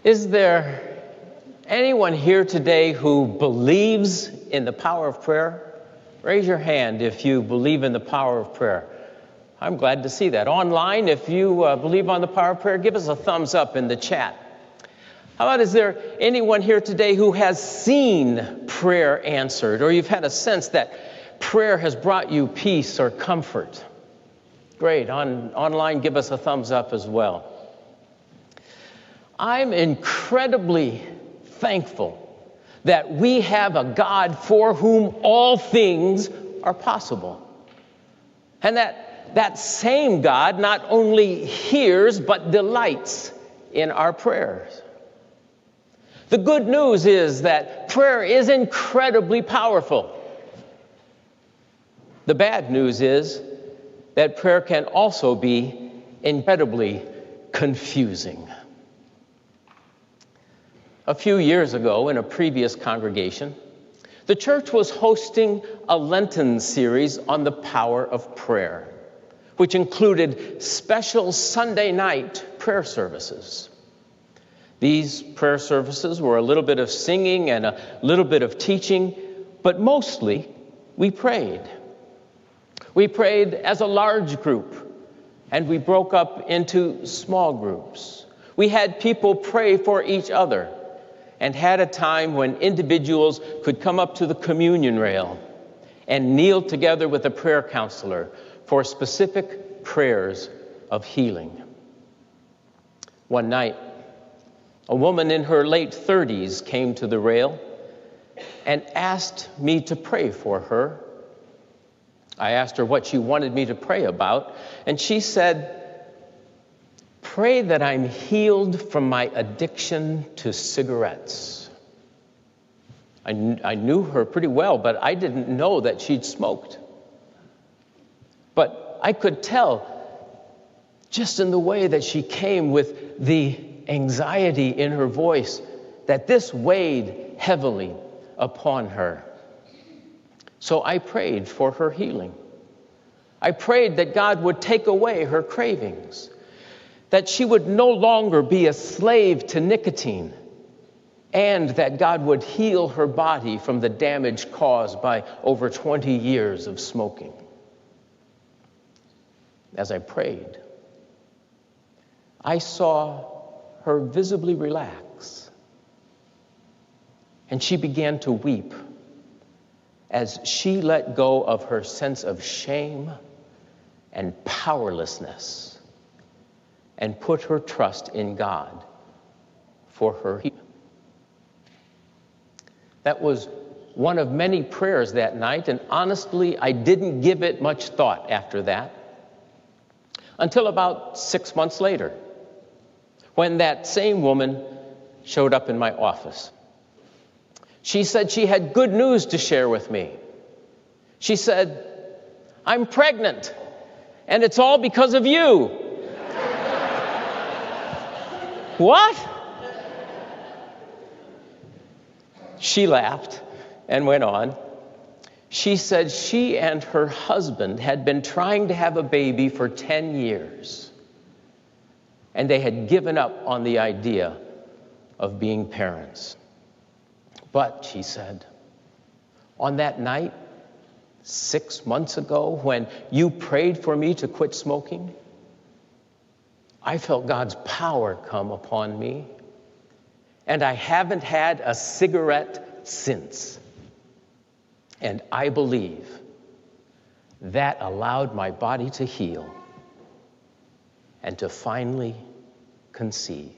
Is there anyone here today who believes in the power of prayer? Raise your hand if you believe in the power of prayer. I'm glad to see that. Online, if you believe on the power of prayer, give us a thumbs up in the chat. How about, is there anyone here today who has seen prayer answered, or you've had a sense that prayer has brought you peace or comfort? Great. Online, give us a thumbs up as well. I'm incredibly thankful that we have a God for whom all things are possible. And that same God not only hears but delights in our prayers. The good news is that prayer is incredibly powerful. The bad news is that prayer can also be incredibly confusing. A few years ago, in a previous congregation, the church was hosting a Lenten series on the power of prayer, which included special Sunday night prayer services. These prayer services were a little bit of singing and a little bit of teaching, but mostly we prayed. We prayed as a large group, and we broke up into small groups. We had people pray for each other, and had a time when individuals could come up to the communion rail and kneel together with a prayer counselor for specific prayers of healing. One night, a woman in her late 30s came to the rail and asked me to pray for her. I asked her what she wanted me to pray about, and she said, "Pray that I'm healed from my addiction to cigarettes." I knew her pretty well, but I didn't know that she'd smoked. But I could tell just in the way that she came with the anxiety in her voice that this weighed heavily upon her. So I prayed for her healing. I prayed that God would take away her cravings, that she would no longer be a slave to nicotine, and that God would heal her body from the damage caused by over 20 years of smoking. As I prayed, I saw her visibly relax, and she began to weep as she let go of her sense of shame and powerlessness and put her trust in God for her healing. That was one of many prayers that night, and honestly, I didn't give it much thought after that until about 6 months later, when that same woman showed up in my office. She said she had good news to share with me. She said, "I'm pregnant, and it's all because of you." What? She laughed and went on. She said she and her husband had been trying to have a baby for 10 years, and they had given up on the idea of being parents. But, she said, on that night, 6 months ago, when you prayed for me to quit smoking, I felt God's power come upon me, and I haven't had a cigarette since. And I believe that allowed my body to heal and to finally conceive.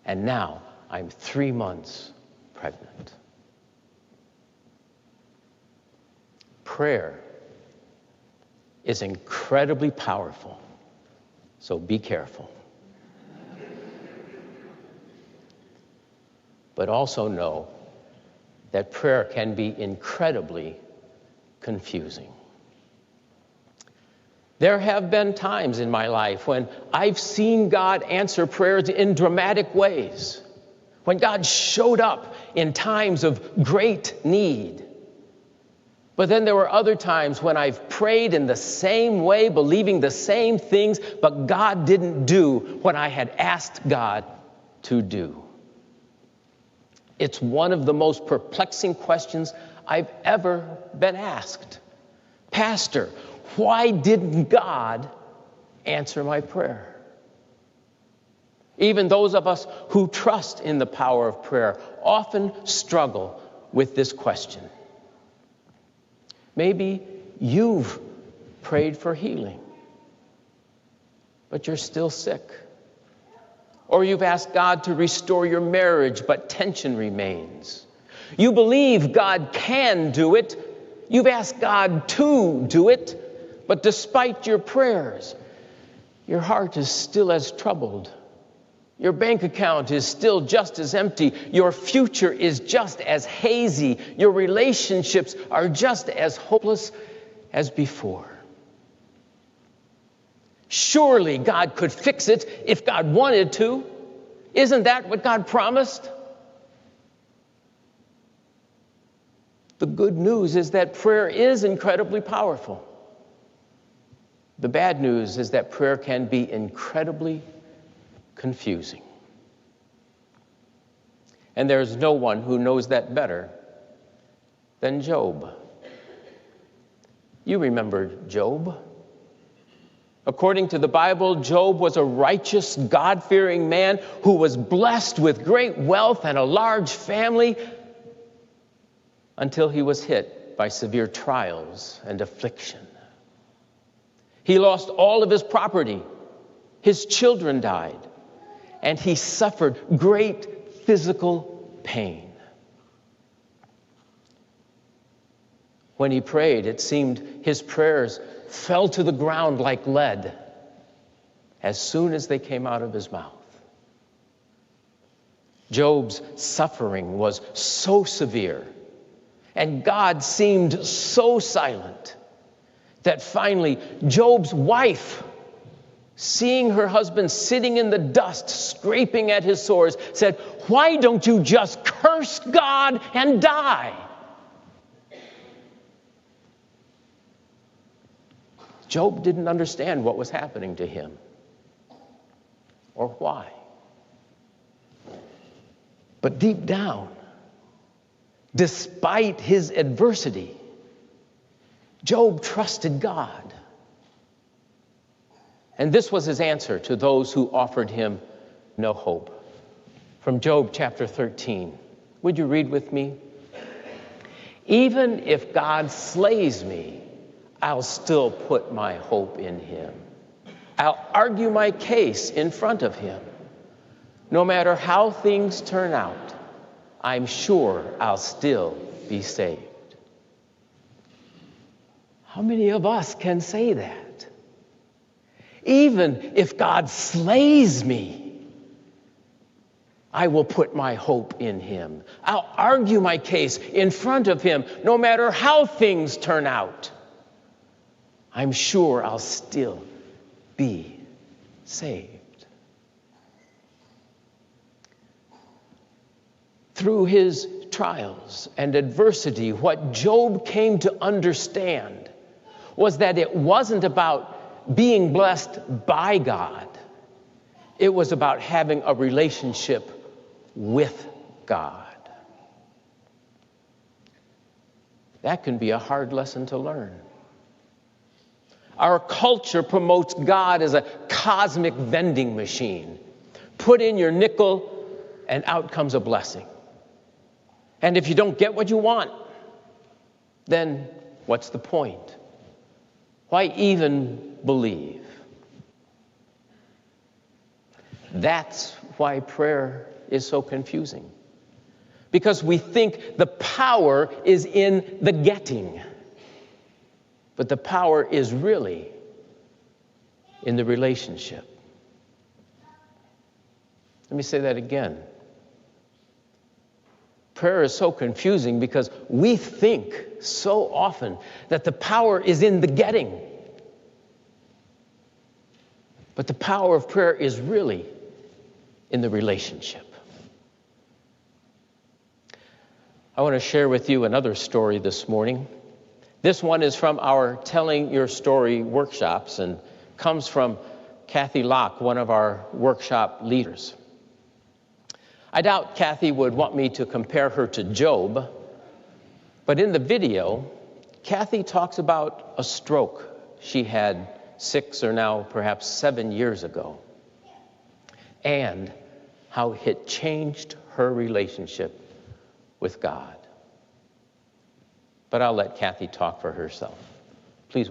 And now I'm 3 months pregnant. Prayer is incredibly powerful, so be careful. But also know that prayer can be incredibly confusing. There have been times in my life when I've seen God answer prayers in dramatic ways, when God showed up in times of great need. But then there were other times when I've prayed in the same way, believing the same things, but God didn't do what I had asked God to do? It's one of the most perplexing questions I've ever been asked. Pastor, why didn't God answer my prayer? Even those of us who trust in the power of prayer often struggle with this question. Maybe you've prayed for healing, but you're still sick. Or you've asked God to restore your marriage, but tension remains. You believe God can do it. You've asked God to do it, but despite your prayers, your heart is still as troubled. Your bank account is still just as empty. Your future is just as hazy. Your relationships are just as hopeless as before. Surely God could fix it if God wanted to. Isn't that what God promised? The good news is that prayer is incredibly powerful. The bad news is that prayer can be incredibly confusing. And there's no one who knows that better than Job. You remember Job. According to the Bible, Job was a righteous, God-fearing man who was blessed with great wealth and a large family until he was hit by severe trials and affliction. He lost all of his property. His children died. And he suffered great physical pain. When he prayed, it seemed his prayers fell to the ground like lead as soon as they came out of his mouth. Job's suffering was so severe, and God seemed so silent, that finally Job's wife, seeing her husband sitting in the dust, scraping at his sores, said, "Why don't you just curse God and die?" Job didn't understand what was happening to him or why. But deep down, despite his adversity, Job trusted God. And this was his answer to those who offered him no hope. From Job chapter 13. Would you read with me? "Even if God slays me, I'll still put my hope in him. I'll argue my case in front of him. No matter how things turn out, I'm sure I'll still be saved." How many of us can say that? Even if God slays me, I will put my hope in him. I'll argue my case in front of him, no matter how things turn out. I'm sure I'll still be saved. Through his trials and adversity, what Job came to understand was that it wasn't about being blessed by God. It was about having a relationship with God. That can be a hard lesson to learn. Our culture promotes God as a cosmic vending machine. Put in your nickel and out comes a blessing. And if you don't get what you want, then what's the point? Why even believe? That's why prayer is so confusing. Because we think the power is in the getting. But the power is really in the relationship. Let me say that again. Prayer is so confusing because we think so often that the power is in the getting. But the power of prayer is really in the relationship. I want to share with you another story this morning. This one is from our Telling Your Story workshops and comes from Kathy Locke, one of our workshop leaders. I doubt Kathy would want me to compare her to Job, but in the video, Kathy talks about a stroke she had 6 or now perhaps 7 years ago, and how it changed her relationship with God. But I'll let Kathy talk for herself. Please.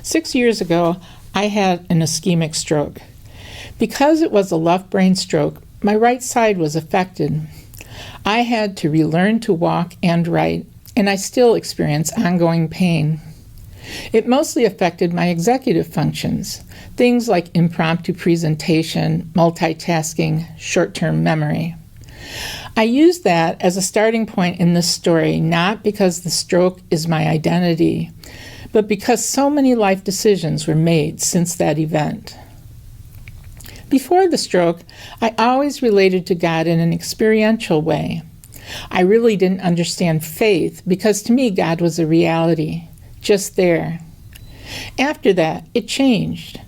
6 years ago, I had an ischemic stroke. Because it was a left brain stroke, my right side was affected. I had to relearn to walk and write, and I still experience ongoing pain. It mostly affected my executive functions, things like impromptu presentation, multitasking, short-term memory. I use that as a starting point in this story, not because the stroke is my identity, but because so many life decisions were made since that event. Before the stroke, I always related to God in an experiential way. I really didn't understand faith because to me God was a reality, just there. After that, it changed.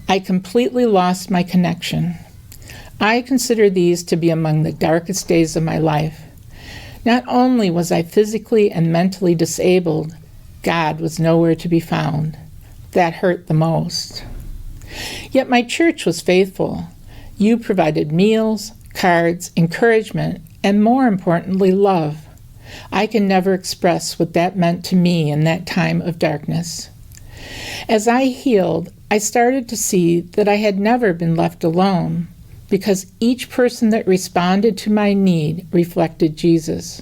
I completely lost my connection. I consider these to be among the darkest days of my life. Not only was I physically and mentally disabled, God was nowhere to be found. That hurt the most. Yet my church was faithful. You provided meals, cards, encouragement, and more importantly, love. I can never express what that meant to me in that time of darkness. As I healed, I started to see that I had never been left alone, because each person that responded to my need reflected Jesus.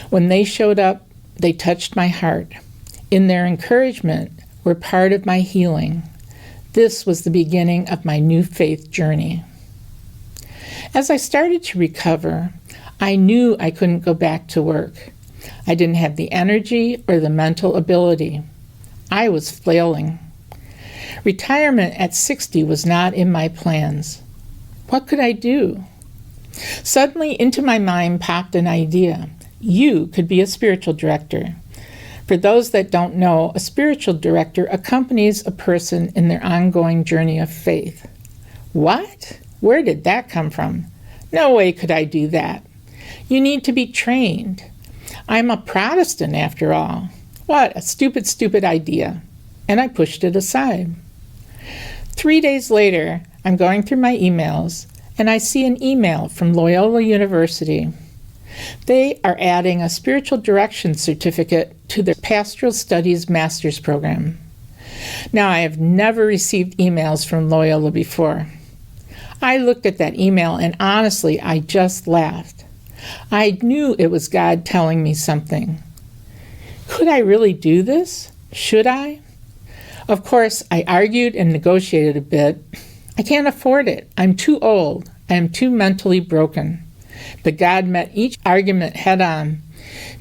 When they showed up, they touched my heart. In their encouragement were part of my healing. This was the beginning of my new faith journey. As I started to recover, I knew I couldn't go back to work. I didn't have the energy or the mental ability. I was flailing. Retirement at 60 was not in my plans. What could I do? Suddenly into my mind popped an idea. You could be a spiritual director. For those that don't know, a spiritual director accompanies a person in their ongoing journey of faith. What? Where did that come from? No way could I do that. You need to be trained. I'm a Protestant after all. What a stupid, stupid idea. And I pushed it aside. 3 days later, I'm going through my emails, and I see an email from Loyola University. They are adding a spiritual direction certificate to their Pastoral Studies Master's program. Now, I have never received emails from Loyola before. I looked at that email and honestly, I just laughed. I knew it was God telling me something. Could I really do this? Should I? Of course, I argued and negotiated a bit. I can't afford it. I'm too old. I am too mentally broken. But God met each argument head on.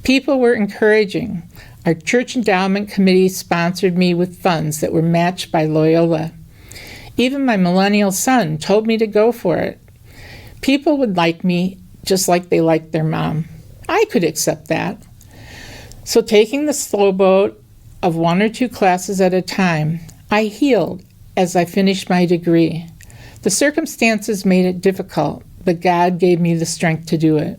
People were encouraging. Our church endowment committee sponsored me with funds that were matched by Loyola. Even my millennial son told me to go for it. People would like me just like they liked their mom. I could accept that. So taking the slow boat of 1 or 2 classes at a time, I healed as I finished my degree. The circumstances made it difficult, but God gave me the strength to do it.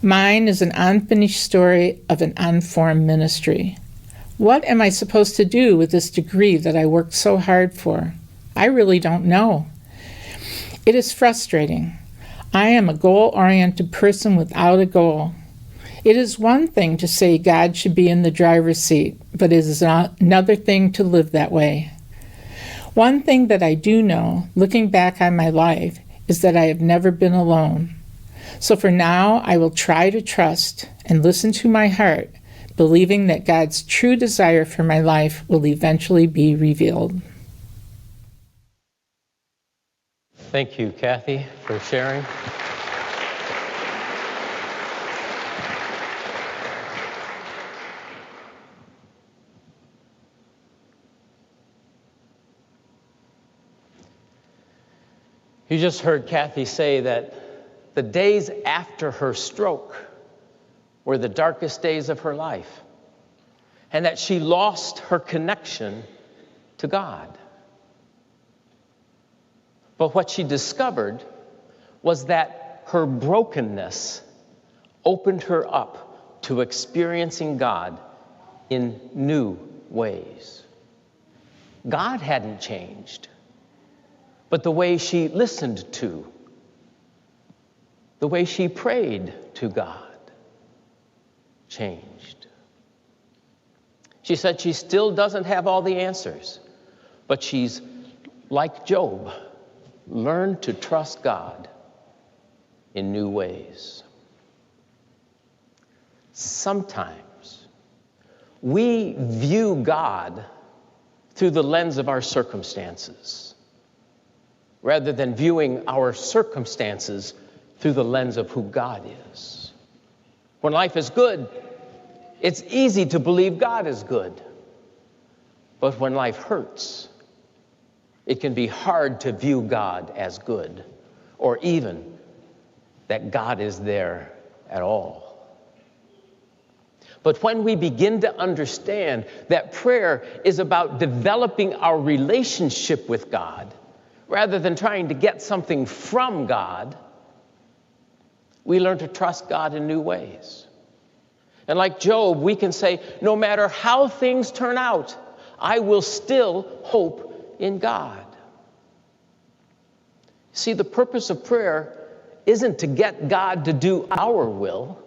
Mine is an unfinished story of an unformed ministry. What am I supposed to do with this degree that I worked so hard for? I really don't know. It is frustrating. I am a goal-oriented person without a goal. It is one thing to say God should be in the driver's seat, but it is another thing to live that way. One thing that I do know, looking back on my life, is that I have never been alone. So for now, I will try to trust and listen to my heart, believing that God's true desire for my life will eventually be revealed. Thank you, Kathy, for sharing. You just heard Kathy say that the days after her stroke were the darkest days of her life, and that she lost her connection to God. But what she discovered was that her brokenness opened her up to experiencing God in new ways. God hadn't changed, but the way she listened to, the way she prayed to God changed. She said she still doesn't have all the answers, but she's like Job, learned to trust God in new ways. Sometimes we view God through the lens of our circumstances, rather than viewing our circumstances through the lens of who God is. When life is good, it's easy to believe God is good. But when life hurts, it can be hard to view God as good, or even that God is there at all. But when we begin to understand that prayer is about developing our relationship with God, rather than trying to get something from God, we learn to trust God in new ways. And like Job, we can say, no matter how things turn out, I will still hope in God. See, the purpose of prayer isn't to get God to do our will.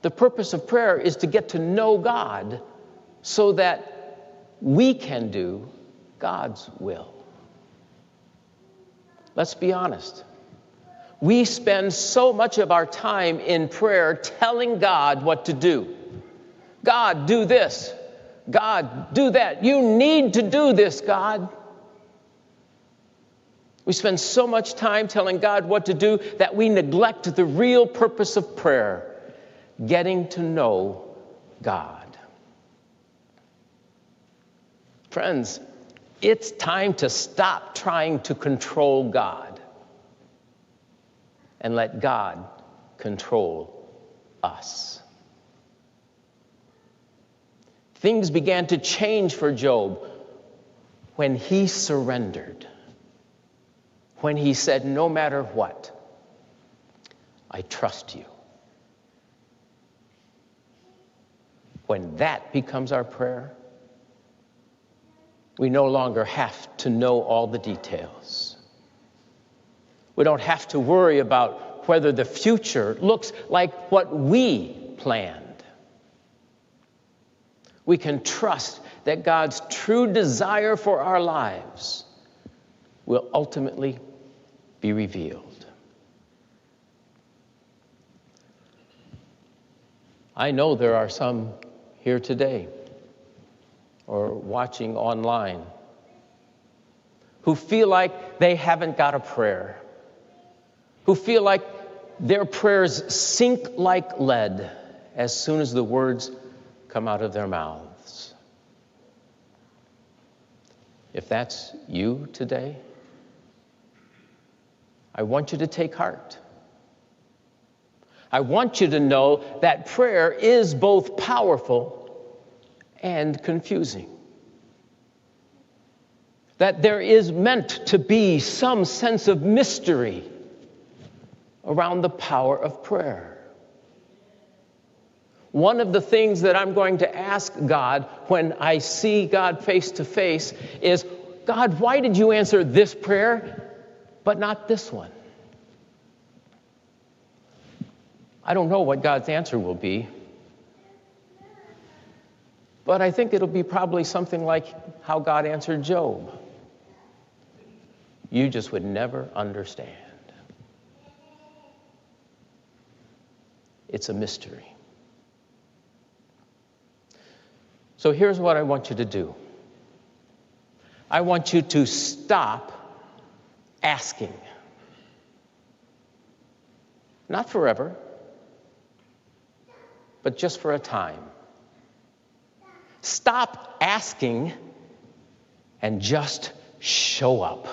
The purpose of prayer is to get to know God so that we can do God's will. Let's be honest. We spend so much of our time in prayer telling God what to do. God, do this. God, do that. You need to do this, God. We spend so much time telling God what to do that we neglect the real purpose of prayer, getting to know God. Friends, it's time to stop trying to control God and let God control us. Things began to change for Job when he surrendered, when he said, no matter what, I trust you. When that becomes our prayer, we no longer have to know all the details. We don't have to worry about whether the future looks like what we planned. We can trust that God's true desire for our lives will ultimately be revealed. I know there are some here today or watching online who feel like they haven't got a prayer, who feel like their prayers sink like lead as soon as the words come out of their mouths. If that's you today, I want you to take heart. I want you to know that prayer is both powerful and confusing. That there is meant to be some sense of mystery around the power of prayer. One of the things that I'm going to ask God when I see God face to face is, God, why did you answer this prayer, but not this one? I don't know what God's answer will be, but I think it'll be probably something like how God answered Job. You just would never understand. It's a mystery. So here's what I want you to do. I want you to stop asking. Not forever, but just for a time. Stop asking and just show up.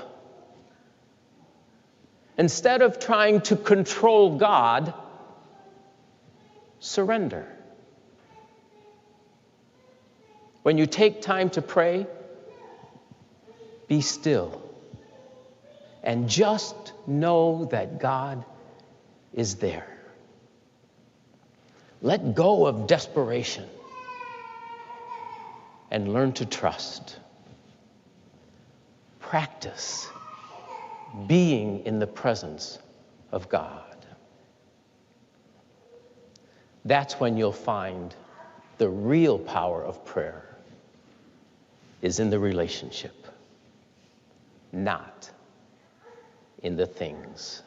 Instead of trying to control God, surrender. When you take time to pray, be still and just know that God is there. Let go of desperation and learn to trust. Practice being in the presence of God. That's when you'll find the real power of prayer is in the relationship, not in the things.